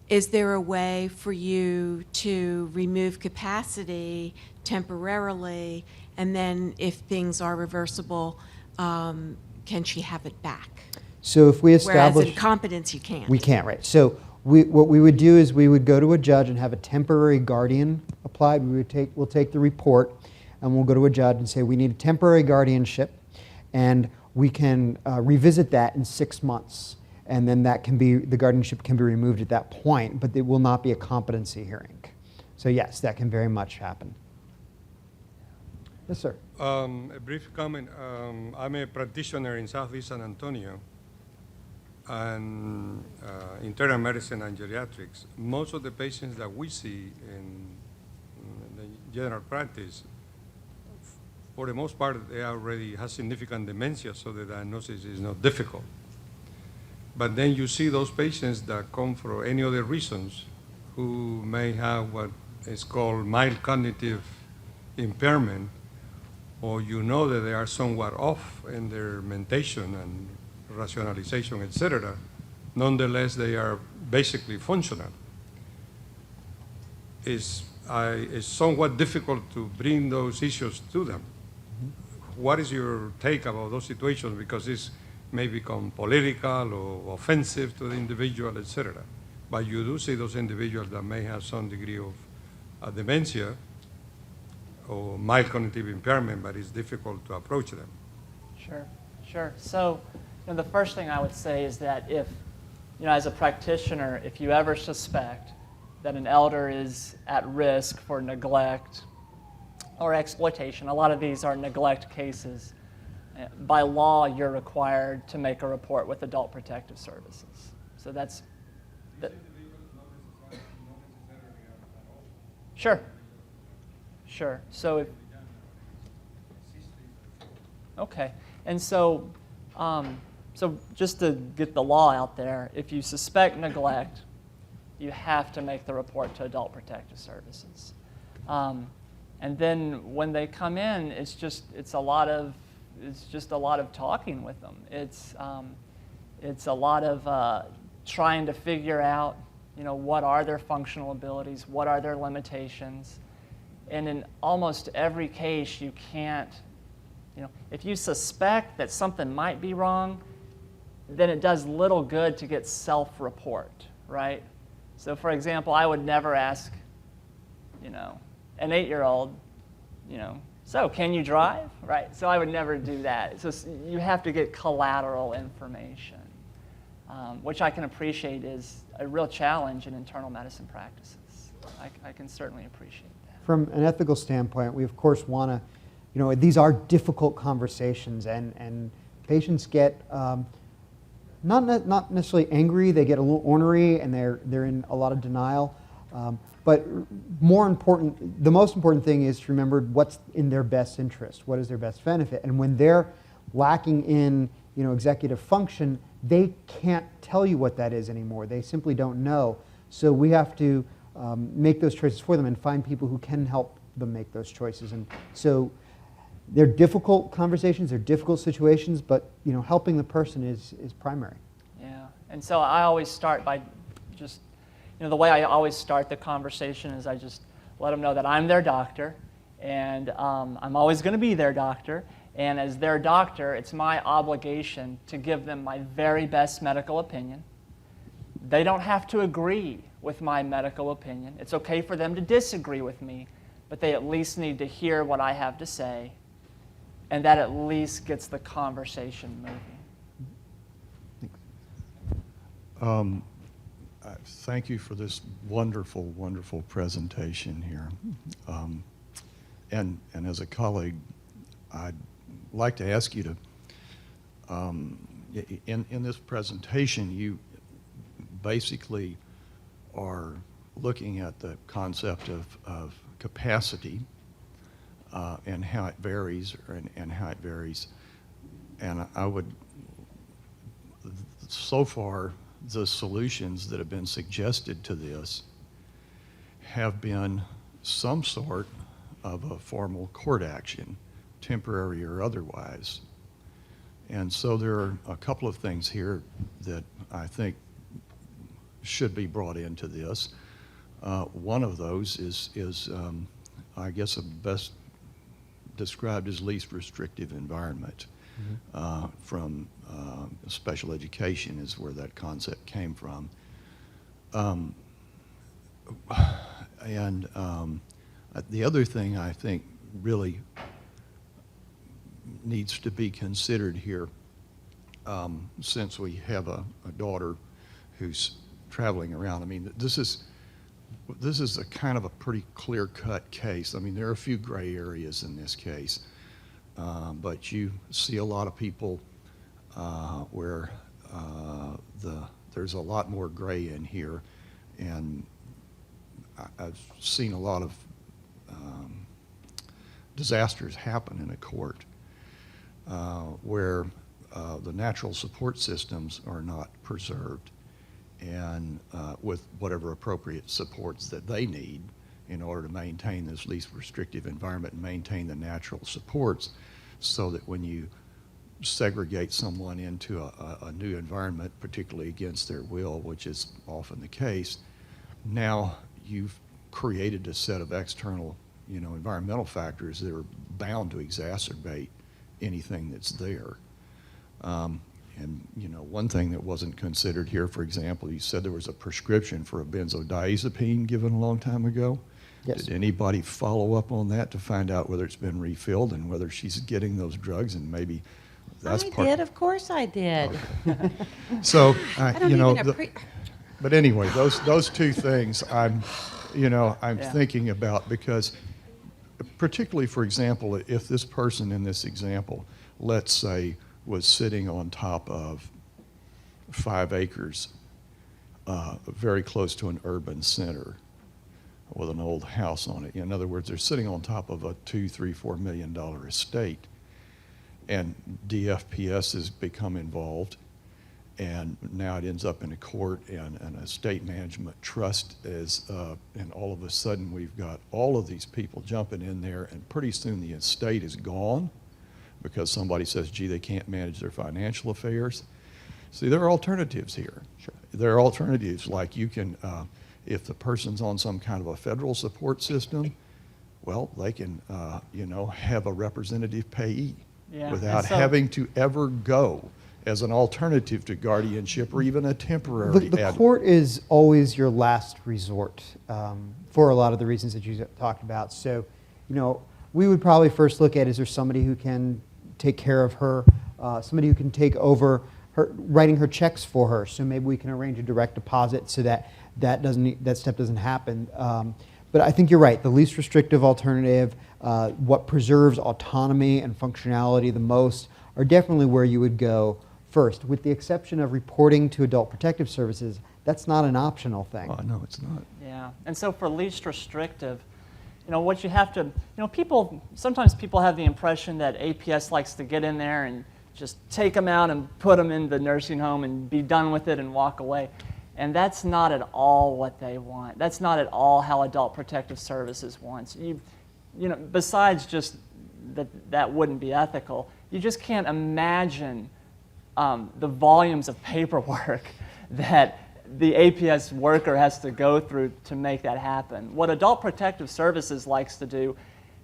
Is there a way for you to remove capacity temporarily, and then if things are reversible, can she have it back? so if we establish... Whereas in competence, you can't. We can't, right. So what we would do is we would go to a judge and have a temporary guardian applied. We'll take the report and we'll go to a judge and say we need a temporary guardianship, and we can revisit that in 6 months. And then the guardianship can be removed at that point, but it will not be a competency hearing. So yes, that can very much happen. Yes, sir. A brief comment. I'm a practitioner in Southeast San Antonio and internal medicine and geriatrics. Most of the patients that we see in the general practice, for the most part, they already have significant dementia, so the diagnosis is not difficult. But then you see those patients that come for any other reasons who may have what is called mild cognitive impairment, or that they are somewhat off in their mentation and rationalization, etc. Nonetheless, they are basically functional. It's somewhat difficult to bring those issues to them. What is your take about those situations? Because it's may become political or offensive to the individual, etc. But you do see those individuals that may have some degree of dementia or mild cognitive impairment, but it's difficult to approach them. Sure. So, the first thing I would say is that if, as a practitioner, if you ever suspect that an elder is at risk for neglect or exploitation, a lot of these are neglect cases. By law, you're required to make a report with Adult Protective Services. So that's... Sure. So okay. And so just to get the law out there, if you suspect neglect, you have to make the report to Adult Protective Services. And then when they come in, it's just a lot of talking with them. It's a lot of trying to figure out, what are their functional abilities, what are their limitations, and in almost every case, you can't. If you suspect that something might be wrong, then it does little good to get self-report, right? So, for example, I would never ask, an 8-year-old, so can you drive, right? So I would never do that. So you have to get collateral information, which I can appreciate is a real challenge in internal medicine practices. I can certainly appreciate that. From an ethical standpoint, we of course want to, these are difficult conversations, and patients get not necessarily angry, they get a little ornery, and they're in a lot of denial. But the most important thing is to remember what's in their best interest, what is their best benefit. And when they're lacking in executive function, they can't tell you what that is anymore. They simply don't know. So we have to make those choices for them and find people who can help them make those choices. And so they're difficult conversations, they're difficult situations, but helping the person is primary. Yeah, and so I always start by just, the way I always start the conversation is I just let them know that I'm their doctor, and I'm always going to be their doctor, and as their doctor, it's my obligation to give them my very best medical opinion. They don't have to agree with my medical opinion. It's okay for them to disagree with me, but they at least need to hear what I have to say, and that at least gets the conversation moving. Thank you for this wonderful, wonderful presentation here. And as a colleague, I'd like to ask you to, in this presentation, you basically are looking at the concept of capacity and how it varies, and how it varies. And I would, so far, the solutions that have been suggested to this have been some sort of a formal court action, temporary or otherwise. And so there are a couple of things here that I think should be brought into this. One of those is I guess, best described as least restrictive environment. From special education is where that concept came from. The other thing I think really needs to be considered here, since we have a daughter who's traveling around. I mean, this is a kind of a pretty clear-cut case. I mean, there are a few gray areas in this case, but you see a lot of people where there's a lot more gray in here, and I've seen a lot of disasters happen in a court where the natural support systems are not preserved, and with whatever appropriate supports that they need in order to maintain this least restrictive environment and maintain the natural supports, so that when you segregate someone into a new environment, particularly against their will, which is often the case, now you've created a set of external, environmental factors that are bound to exacerbate anything that's there. And one thing that wasn't considered here, for example, you said there was a prescription for a benzodiazepine given a long time ago. Yes. Did anybody follow up on that to find out whether it's been refilled and whether she's getting those drugs, and maybe that's part? I did, of course I did. Okay. So, I don't even but anyway, those two things I'm thinking about, because particularly, for example, if this person in this example, let's say, was sitting on top of 5 acres, very close to an urban center with an old house on it. In other words, they're sitting on top of a $2, $3, $4 million estate, and DFPS has become involved, and now it ends up in a court and an estate management trust and all of a sudden we've got all of these people jumping in there, and pretty soon the estate is gone because somebody says, gee, they can't manage their financial affairs. See, there are alternatives here. Sure. There are alternatives, like you can, if the person's on some kind of a federal support system, well, they can, have a representative payee without having to ever go as an alternative to guardianship or even a temporary. The court is always your last resort for a lot of the reasons that you talked about. So, we would probably first look at, is there somebody who can take care of her, somebody who can take over her, writing her checks for her. So maybe we can arrange a direct deposit so that that step doesn't happen. But I think you're right. The least restrictive alternative, what preserves autonomy and functionality the most, are definitely where you would go first. With the exception of reporting to Adult Protective Services, that's not an optional thing. Oh, no, it's not. Yeah, and so for least restrictive, what you have to, sometimes people have the impression that APS likes to get in there and just take them out and put them in the nursing home and be done with it and walk away. And that's not at all what they want. That's not at all how Adult Protective Services wants. Besides just that wouldn't be ethical. You just can't imagine the volumes of paperwork that the APS worker has to go through to make that happen. What Adult Protective Services likes to do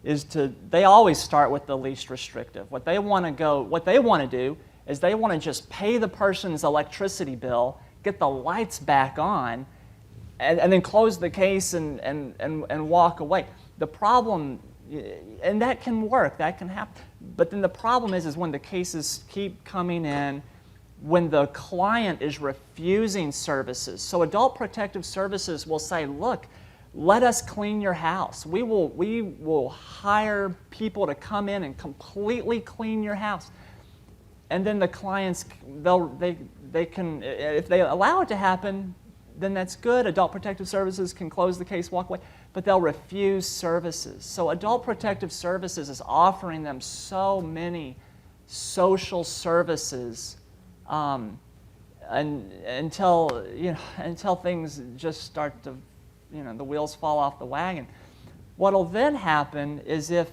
is they always start with the least restrictive. What they want to do is they want to just pay the person's electricity bill, get the lights back on, and then close the case and walk away. The problem, and that can work, that can happen, but then the problem is when the cases keep coming in, when the client is refusing services. So Adult Protective Services will say, look, let us clean your house. We will hire people to come in and completely clean your house. And then the clients, they can, if they allow it to happen, then that's good. Adult Protective Services can close the case, walk away, but they'll refuse services. So Adult Protective Services is offering them so many social services until things just start to, the wheels fall off the wagon. What'll then happen is if,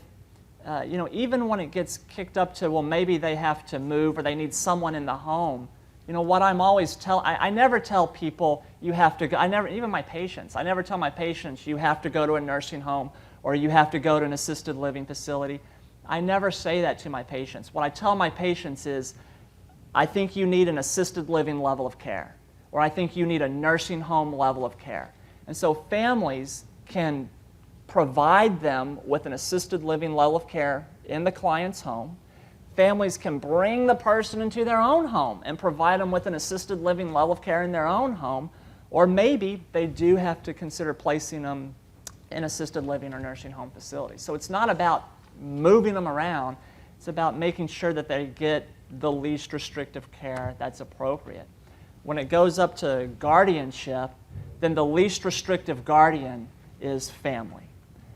even when it gets kicked up to, well, maybe they have to move or they need someone in the home, what I'm always I never tell people you have to go, even my patients, I never tell my patients you have to go to a nursing home or you have to go to an assisted living facility. I never say that to my patients. What I tell my patients is, I think you need an assisted living level of care, or I think you need a nursing home level of care. And so families can provide them with an assisted living level of care in the client's home. Families can bring the person into their own home and provide them with an assisted living level of care in their own home, or maybe they do have to consider placing them in assisted living or nursing home facilities. So it's not about moving them around, it's about making sure that they get the least restrictive care that's appropriate. When it goes up to guardianship, then the least restrictive guardian is family.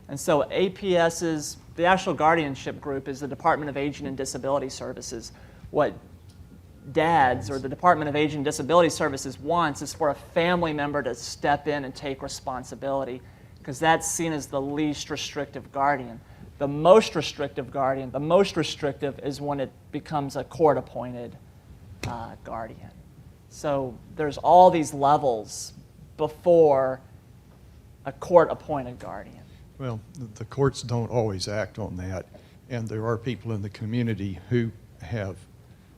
And so APS's, the actual guardianship group is the Department of Aging and Disability Services. What DADS, or the Department of Aging and Disability Services, wants is for a family member to step in and take responsibility, because that's seen as the least restrictive guardian. The most restrictive guardian, the most restrictive is when it becomes a court-appointed guardian. So there's all these levels before a court-appointed guardian. Well, the courts don't always act on that, and there are people in the community who have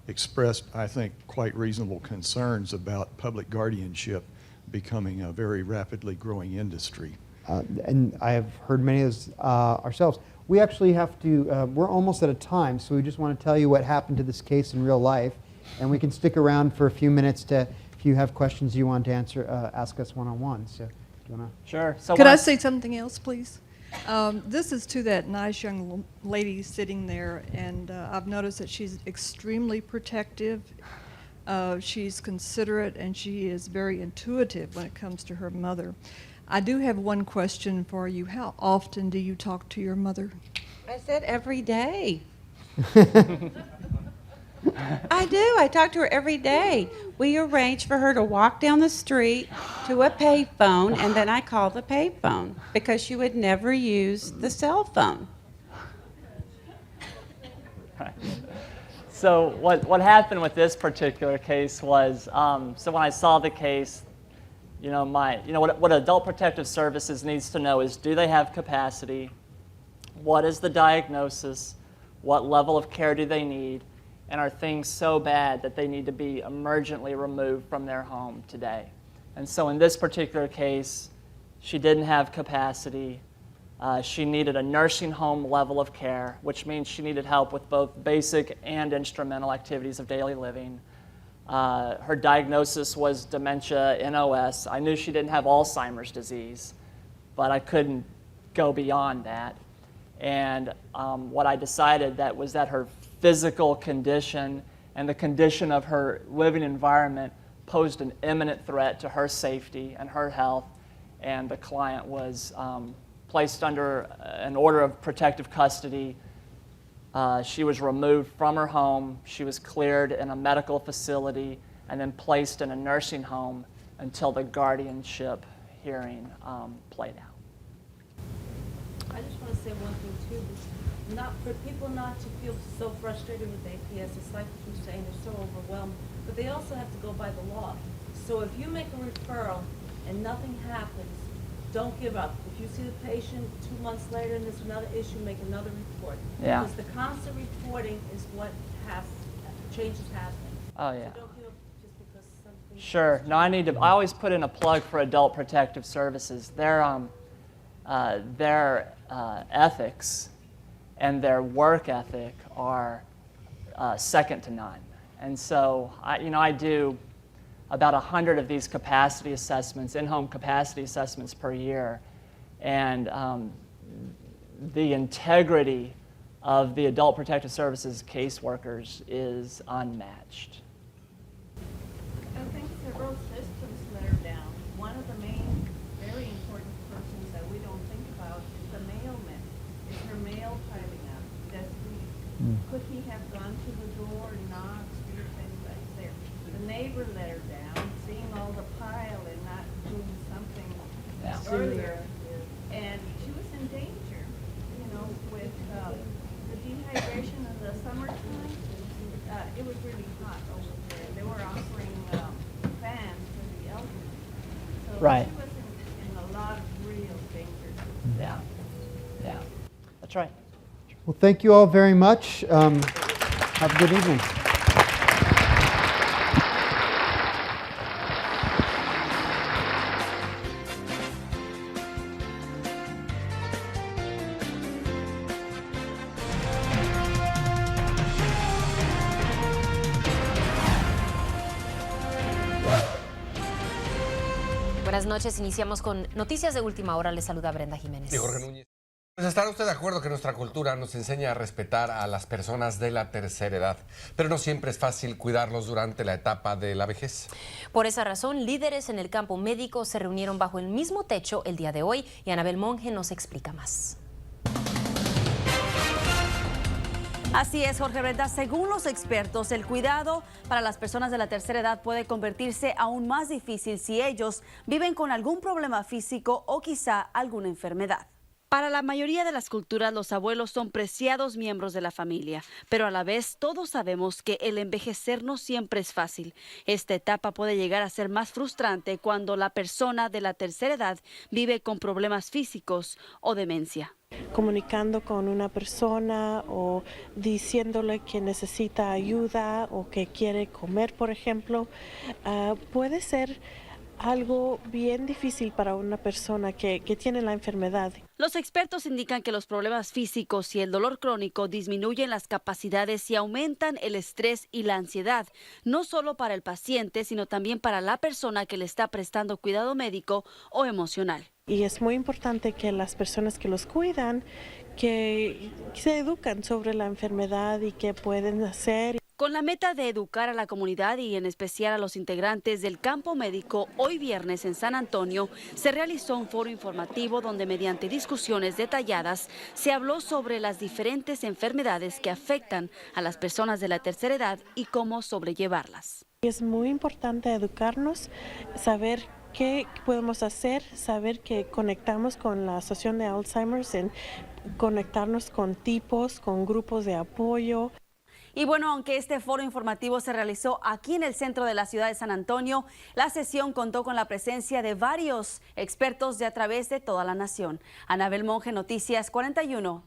expressed, I think, quite reasonable concerns about public guardianship becoming a very rapidly growing industry. And I have heard many of those ourselves. We actually have to, we're almost at a time, so we just want to tell you what happened to this case in real life, and we can stick around for a few minutes to, if you have questions you want to answer, ask us one-on-one. So, do you want to? Sure. So could I say something else, please? This is to that nice young lady sitting there, and I've noticed that she's extremely protective. She's considerate, and she is very intuitive when it comes to her mother. I do have one question for you. How often do you talk to your mother? I said every day. I do. I talk to her every day. We arrange for her to walk down the street to a payphone, and then I call the payphone because she would never use the cell phone. Right. So what happened with this particular case was, so when I saw the case, what Adult Protective Services needs to know is, do they have capacity? What is the diagnosis? What level of care do they need? And are things so bad that they need to be emergently removed from their home today? And so in this particular case, she didn't have capacity. She needed a nursing home level of care, which means she needed help with both basic and instrumental activities of daily living. Her diagnosis was dementia, NOS. I knew she didn't have Alzheimer's disease, but I couldn't go beyond that. And what I decided was that her physical condition and the condition of her living environment posed an imminent threat to her safety and her health, and the client was placed under an order of protective custody. She was removed from her home. She was cleared in a medical facility and then placed in a nursing home until the guardianship hearing played out. I just want to say one thing too. not for people not to feel so frustrated with APS. It's like you're saying, they're so overwhelmed, but they also have to go by the law. So if you make a referral and nothing happens, don't give up. If you see the patient 2 months later and there's another issue, make another report. Yeah. Because the constant reporting is what has change is happening. Oh, yeah. So don't give up just because something. Sure. No, I always put in a plug for Adult Protective Services. Their ethics and their work ethic are second to none. And so, I do about 100 of these capacity assessments, in-home capacity assessments per year. And the integrity of the Adult Protective Services caseworkers is unmatched. I think several systems let her down. One of the main, very important persons that we don't think about is the mailman. Is her mail piling up? Could he have gone to the door and knocked, see if anybody's there? The neighbor let her down, seeing all the pile and not doing something earlier. And she was in danger, with the dehydration in the summertime. It was really hot over there. They were offering fans for the elderly. So Right. she was in a lot of real danger. Yeah. Yeah. That's right. Well, thank you all very much. Have a good evening. Buenas noches, iniciamos con noticias de última hora. Les saluda Brenda Jiménez. Y Jorge Núñez. Pues ¿estará usted de acuerdo que nuestra cultura nos enseña a respetar a las personas de la tercera edad? Pero no siempre es fácil cuidarlos durante la etapa de la vejez. Por esa razón, líderes en el campo médico se reunieron bajo el mismo techo el día de hoy y Anabel Monge nos explica más. Así es, Jorge Brenda. Según los expertos, el cuidado para las personas de la tercera edad puede convertirse aún más difícil si ellos viven con algún problema físico o quizá alguna enfermedad. Para la mayoría de las culturas, los abuelos son preciados miembros de la familia, pero a la vez todos sabemos que el envejecer no siempre es fácil. Esta etapa puede llegar a ser más frustrante cuando la persona de la tercera edad vive con problemas físicos o demencia. Comunicando con una persona o diciéndole que necesita ayuda o que quiere comer, por ejemplo, puede ser algo bien difícil para una persona que tiene la enfermedad. Los expertos indican que los problemas físicos y el dolor crónico disminuyen las capacidades y aumentan el estrés y la ansiedad, no solo para el paciente, sino también para la persona que le está prestando cuidado médico o emocional. Y es muy importante que las personas que los cuidan, que se educan sobre la enfermedad y qué pueden hacer. Con la meta de educar a la comunidad y en especial a los integrantes del campo médico, hoy viernes en San Antonio se realizó un foro informativo donde mediante discusiones detalladas se habló sobre las diferentes enfermedades que afectan a las personas de la tercera edad y cómo sobrellevarlas. Es muy importante educarnos, saber qué podemos hacer, saber que conectamos con la Asociación de Alzheimer's, en conectarnos con tipos, con grupos de apoyo. Y bueno, aunque este foro informativo se realizó aquí en el centro de la ciudad de San Antonio, la sesión contó con la presencia de varios expertos de a través de toda la nación. Anabel Monge, Noticias 41,